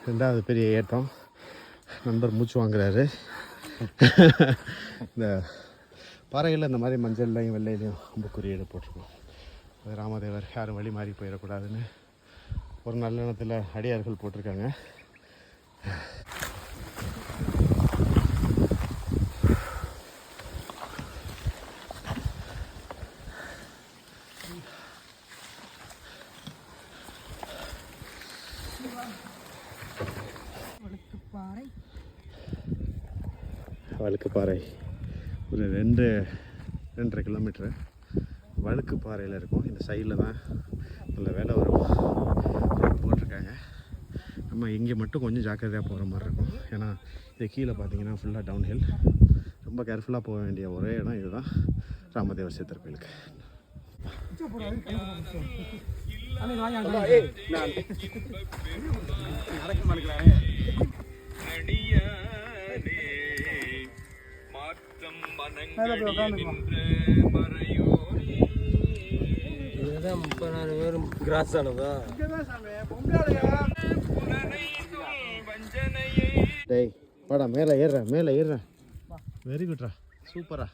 ரெண்டாவது பெரிய ஏற்றம். நண்பர் மூச்சு வாங்குறாரு. இந்த பாறைகளில் இந்த மாதிரி மஞ்சள்லையும் வெள்ளையிலையும் ரொம்ப குறியீடு போட்டிருக்கோம். அது ராமதேவர் யாரும் வழி மாறி போயிடக்கூடாதுன்னு ஒரு நல்லெண்ணத்தில் அடியார்கள் போட்டிருக்காங்க. வழுக்குப்பாறை ஒரு 2.5 கிலோமீட்டரு வழுக்குப்பாறையில் இருக்கும். இந்த சைடில் தான் நல்ல வேலை வரும் போட்டிருக்காங்க. நம்ம இங்கே மட்டும் கொஞ்சம் ஜாக்கிரதையாக போகிற மாதிரி இருக்கும். ஏன்னா இது கீழே பார்த்தீங்கன்னா ஃபுல்லாக டவுன்ஹில். ரொம்ப கேர்ஃபுல்லாக போக வேண்டிய ஒரே இடம் இதுதான், ராமதேவர் சித்தர் கோயிலுக்கு. டேய் வாடா, மேலே ஏறுறேன். வெரி குட்ரா, சூப்பரா.